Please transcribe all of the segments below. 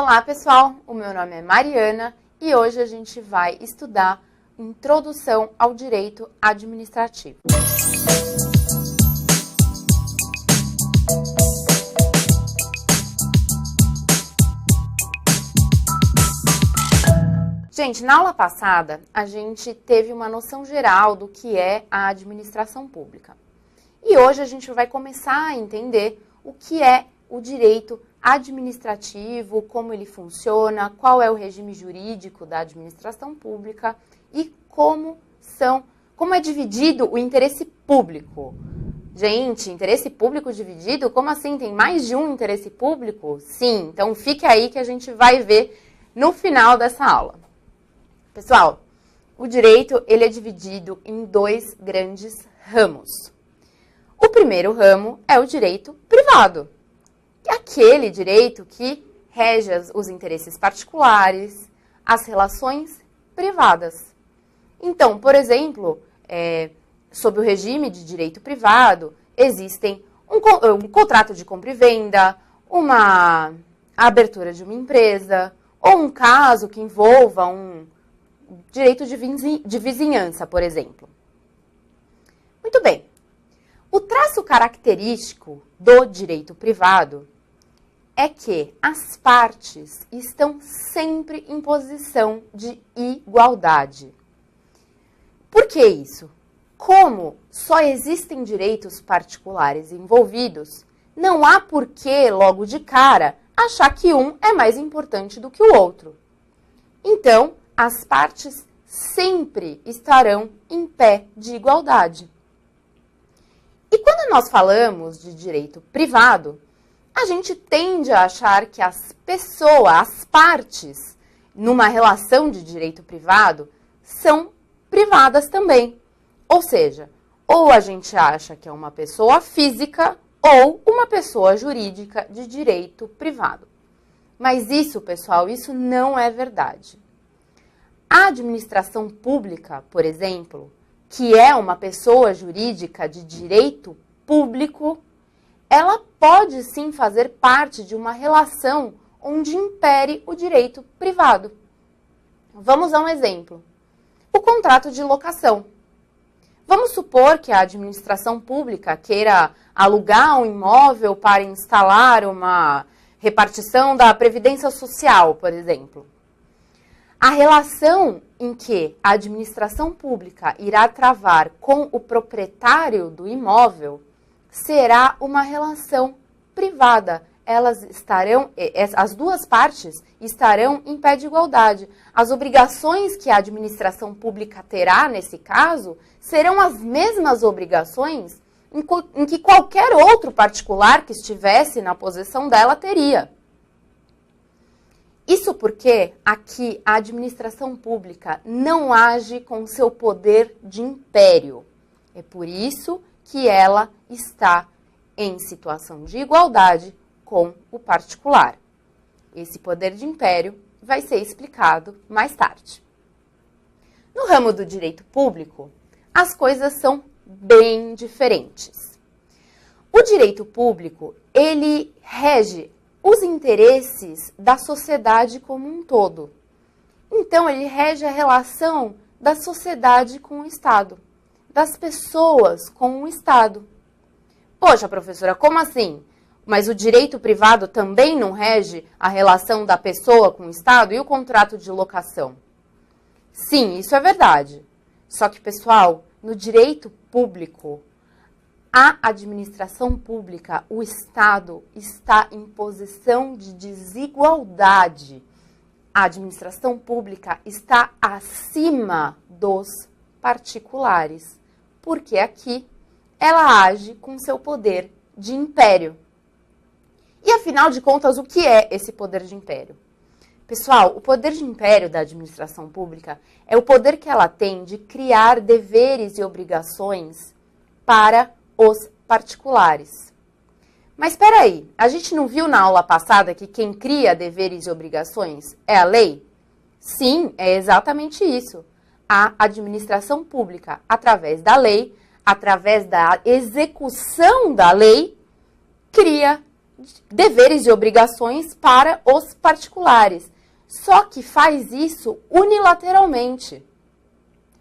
Olá pessoal, o meu nome é Mariana e hoje a gente vai estudar Introdução ao Direito Administrativo. Gente, na aula passada a gente teve uma noção geral do que é a administração pública. E hoje a gente vai começar a entender o que é o direito administrativo, como ele funciona, qual é o regime jurídico da administração pública e como é dividido o interesse público. Gente, interesse público dividido? Como assim? Tem mais de um interesse público? Sim, então fique aí que a gente vai ver no final dessa aula. Pessoal, o direito ele é dividido em dois grandes ramos. O primeiro ramo é o direito privado. Aquele direito que rege os interesses particulares, as relações privadas. Então, por exemplo, sob o regime de direito privado, existem um contrato de compra e venda, a abertura de uma empresa, ou um caso que envolva um direito de vizinhança, por exemplo. Muito bem. O traço característico do direito privado é que as partes estão sempre em posição de igualdade. Por que isso? Como só existem direitos particulares envolvidos, não há por que, logo de cara, achar que um é mais importante do que o outro. Então, as partes sempre estarão em pé de igualdade. E quando nós falamos de direito privado, a gente tende a achar que as partes, numa relação de direito privado, são privadas também. Ou seja, ou a gente acha que é uma pessoa física ou uma pessoa jurídica de direito privado. Mas isso, pessoal, isso não é verdade. A administração pública, por exemplo, que é uma pessoa jurídica de direito público, ela pode sim fazer parte de uma relação onde impere o direito privado. Vamos a um exemplo. O contrato de locação. Vamos supor que a administração pública queira alugar um imóvel para instalar uma repartição da Previdência Social, por exemplo. A relação em que a administração pública irá travar com o proprietário do imóvel será uma relação privada. As duas partes estarão em pé de igualdade. As obrigações que a administração pública terá nesse caso serão as mesmas obrigações em que qualquer outro particular que estivesse na posição dela teria. Isso porque aqui a administração pública não age com seu poder de império. É por isso que ela está em situação de igualdade com o particular. Esse poder de império vai ser explicado mais tarde. No ramo do direito público, as coisas são bem diferentes. O direito público, ele rege os interesses da sociedade como um todo. Então, ele rege a relação da sociedade com o Estado, das pessoas com o Estado. Poxa, professora, como assim? Mas o direito privado também não rege a relação da pessoa com o Estado e o contrato de locação? Sim, isso é verdade. Só que, pessoal, no direito público, a administração pública, o Estado, está em posição de desigualdade. A administração pública está acima dos particulares, porque aqui ela age com seu poder de império. E, afinal de contas, o que é esse poder de império? Pessoal, o poder de império da administração pública é o poder que ela tem de criar deveres e obrigações para os particulares. Mas espera aí, a gente não viu na aula passada que quem cria deveres e obrigações é a lei? Sim, é exatamente isso. A administração pública, através da lei, através da execução da lei, cria deveres e obrigações para os particulares. Só que faz isso unilateralmente.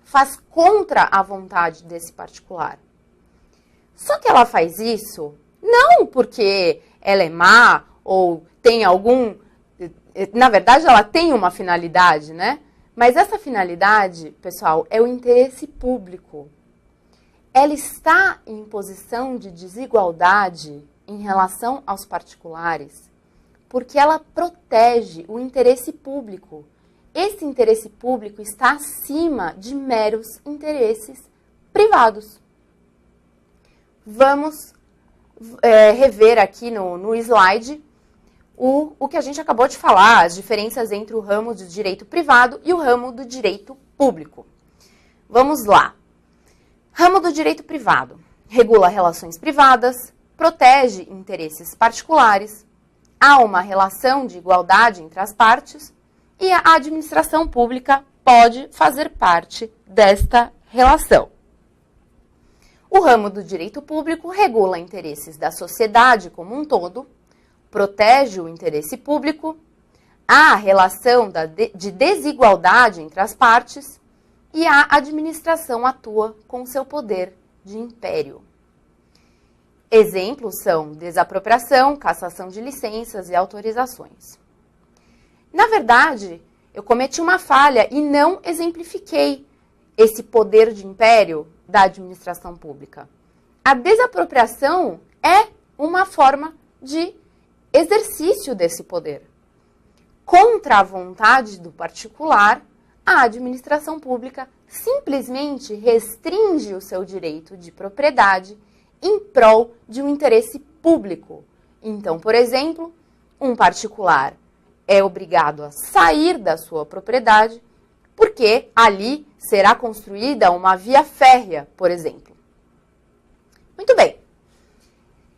Faz contra a vontade desse particular. Só que ela faz isso não porque ela é má ou tem algum... Na verdade, ela tem uma finalidade, né? Mas essa finalidade, pessoal, é o interesse público. Ela está em posição de desigualdade em relação aos particulares, porque ela protege o interesse público. Esse interesse público está acima de meros interesses privados. Vamos rever aqui no slide o que a gente acabou de falar, as diferenças entre o ramo do direito privado e o ramo do direito público. Vamos lá. Ramo do direito privado. Regula relações privadas, protege interesses particulares, há uma relação de igualdade entre as partes e a administração pública pode fazer parte desta relação. O ramo do direito público regula interesses da sociedade como um todo, protege o interesse público, há a relação de desigualdade entre as partes e a administração atua com seu poder de império. Exemplos são desapropriação, cassação de licenças e autorizações. Na verdade, eu cometi uma falha e não exemplifiquei esse poder de império da administração pública. A desapropriação é uma forma de exercício desse poder. Contra a vontade do particular, a administração pública simplesmente restringe o seu direito de propriedade em prol de um interesse público. Então, por exemplo, um particular é obrigado a sair da sua propriedade porque ali será construída uma via férrea, por exemplo. Muito bem.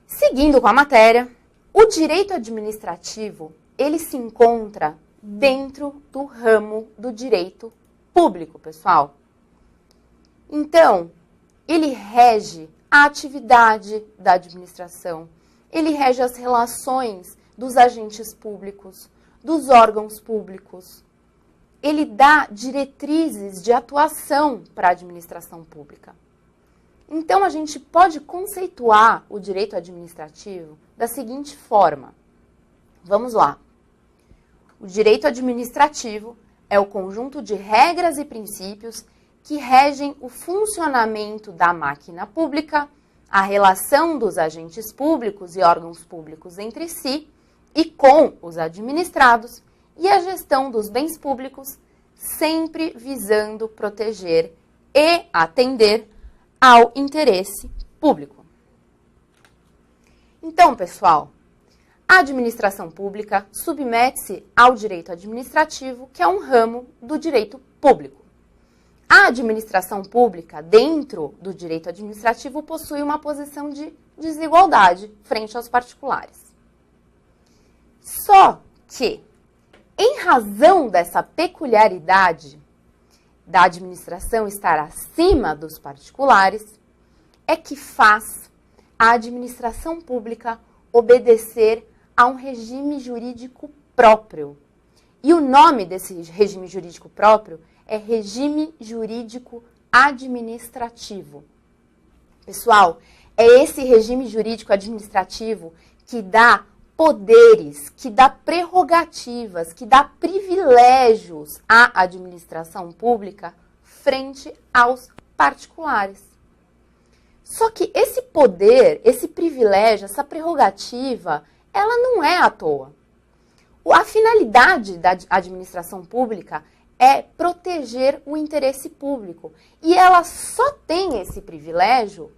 Seguindo com a matéria, o direito administrativo, ele se encontra dentro do ramo do direito público, pessoal. Então, ele rege a atividade da administração, ele rege as relações dos agentes públicos, dos órgãos públicos. Ele dá diretrizes de atuação para a administração pública. Então, a gente pode conceituar o direito administrativo da seguinte forma. Vamos lá. O direito administrativo é o conjunto de regras e princípios que regem o funcionamento da máquina pública, a relação dos agentes públicos e órgãos públicos entre si e com os administrados e a gestão dos bens públicos, sempre visando proteger e atender ao interesse público. Então, pessoal, a administração pública submete-se ao direito administrativo, que é um ramo do direito público. A administração pública, dentro do direito administrativo, possui uma posição de desigualdade frente aos particulares. Só que, em razão dessa peculiaridade da administração estar acima dos particulares, é que faz a administração pública obedecer a um regime jurídico próprio. E o nome desse regime jurídico próprio é regime jurídico administrativo. Pessoal, é esse regime jurídico administrativo que dá poderes, que dá prerrogativas, que dá privilégios à administração pública frente aos particulares. Só que esse poder, esse privilégio, essa prerrogativa, ela não é à toa. A finalidade da administração pública é proteger o interesse público. E ela só tem esse privilégio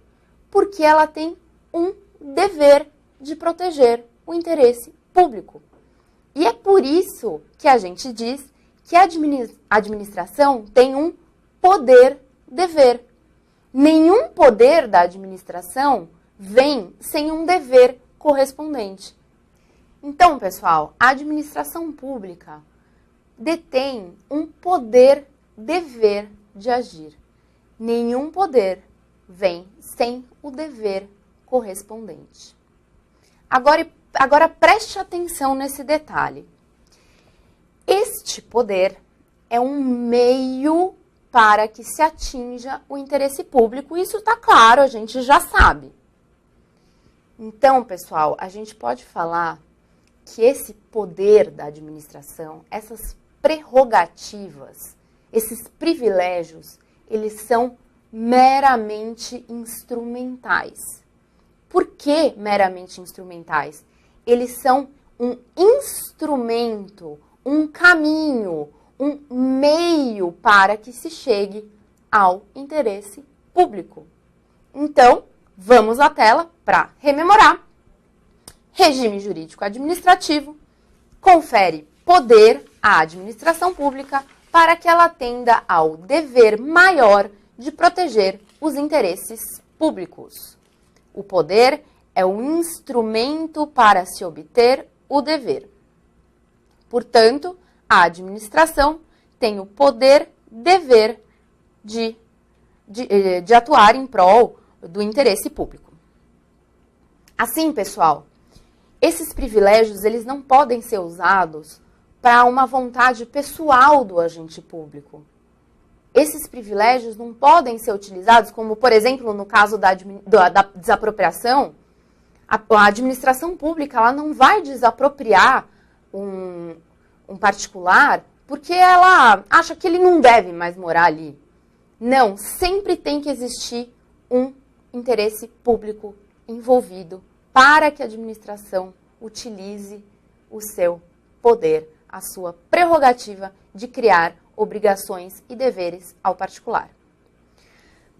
porque ela tem um dever de proteger o interesse público. E é por isso que a gente diz que a administração tem um poder-dever. Nenhum poder da administração vem sem um dever correspondente. Então, pessoal, a administração pública detém um poder-dever de agir. Nenhum poder vem sem o dever correspondente. Agora, agora preste atenção nesse detalhe. Este poder é um meio para que se atinja o interesse público. Isso está claro, a gente já sabe. Então, pessoal, a gente pode falar que esse poder da administração, essas prerrogativas, esses privilégios, eles são meramente instrumentais. Por que meramente instrumentais? Eles são um instrumento, um caminho, um meio para que se chegue ao interesse público. Então, vamos à tela para rememorar. Regime jurídico administrativo confere poder à administração pública para que ela atenda ao dever maior de proteger os interesses públicos. O poder é um instrumento para se obter o dever. Portanto, a administração tem o poder-dever de atuar em prol do interesse público. Assim, pessoal, esses privilégios eles não podem ser usados para uma vontade pessoal do agente público. Esses privilégios não podem ser utilizados, como, por exemplo, no caso da desapropriação, a administração pública ela não vai desapropriar um particular porque ela acha que ele não deve mais morar ali. Não, sempre tem que existir um interesse público envolvido para que a administração utilize o seu poder, a sua prerrogativa de criar obrigações e deveres ao particular.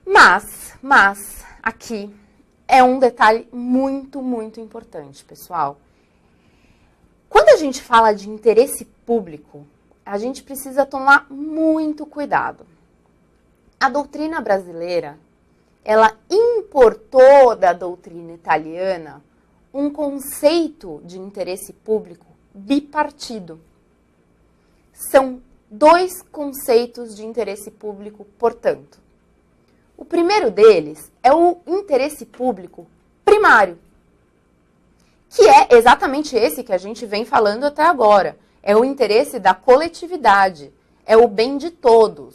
Mas, aqui é um detalhe muito, muito importante, pessoal. Quando a gente fala de interesse público, a gente precisa tomar muito cuidado. A doutrina brasileira, ela importou da doutrina italiana um conceito de interesse público bipartido. São dois conceitos de interesse público, portanto. O primeiro deles é o interesse público primário, que é exatamente esse que a gente vem falando até agora. É o interesse da coletividade, é o bem de todos.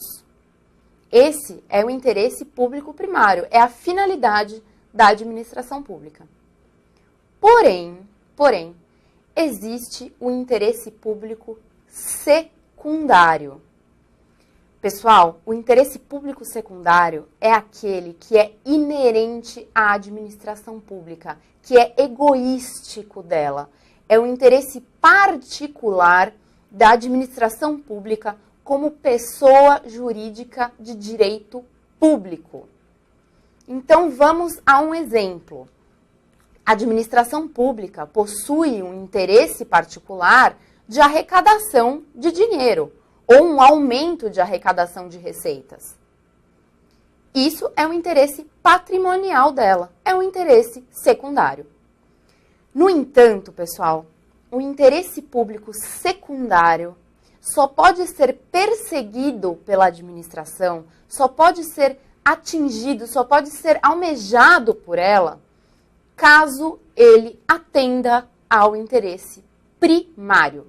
Esse é o interesse público primário, é a finalidade da administração pública. Porém, existe o interesse público secundário. Pessoal, o interesse público secundário é aquele que é inerente à administração pública, que é egoístico dela. É o interesse particular da administração pública como pessoa jurídica de direito público. Então, vamos a um exemplo. A administração pública possui um interesse particular de arrecadação de dinheiro ou um aumento de arrecadação de receitas. Isso é um interesse patrimonial dela, é um interesse secundário. No entanto, pessoal, o interesse público secundário só pode ser perseguido pela administração, só pode ser atingido, só pode ser almejado por ela, caso ele atenda ao interesse primário.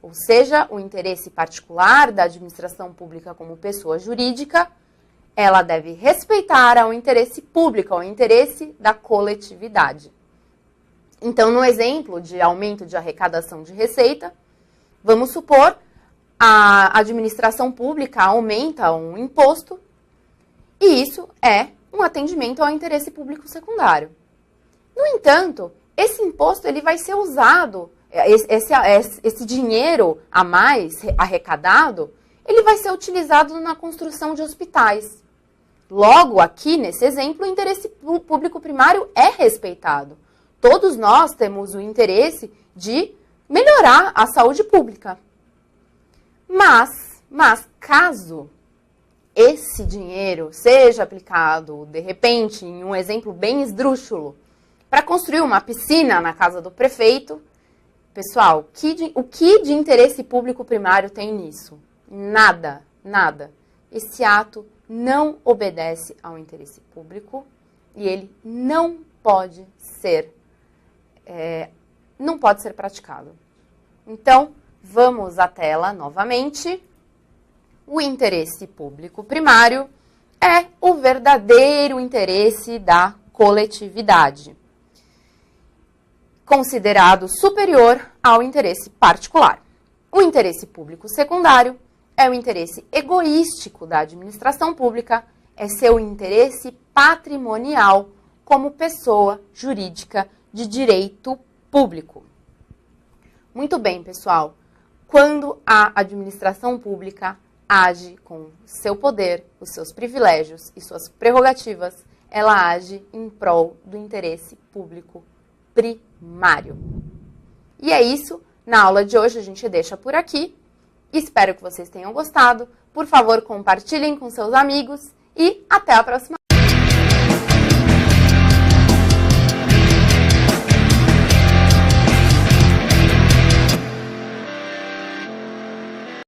Ou seja, o interesse particular da administração pública como pessoa jurídica, ela deve respeitar ao interesse público, ao interesse da coletividade. Então, no exemplo de aumento de arrecadação de receita, vamos supor a administração pública aumenta um imposto e isso é um atendimento ao interesse público secundário. No entanto, esse imposto ele vai ser usado, esse dinheiro a mais arrecadado, ele vai ser utilizado na construção de hospitais. Logo, aqui, nesse exemplo, o interesse público primário é respeitado. Todos nós temos o interesse de melhorar a saúde pública. Mas caso esse dinheiro seja aplicado, de repente, em um exemplo bem esdrúxulo, para construir uma piscina na casa do prefeito, pessoal, o que de interesse público primário tem nisso? Nada, nada. Esse ato não obedece ao interesse público e ele não pode ser não pode ser praticado. Então, vamos à tela novamente. O interesse público primário é o verdadeiro interesse da coletividade, considerado superior ao interesse particular. O interesse público secundário é o interesse egoístico da administração pública, é seu interesse patrimonial como pessoa jurídica de direito público. Muito bem, pessoal. Quando a administração pública age com seu poder, os seus privilégios e suas prerrogativas, ela age em prol do interesse público primário. E é isso. Na aula de hoje a gente deixa por aqui. Espero que vocês tenham gostado. Por favor, compartilhem com seus amigos e até a próxima.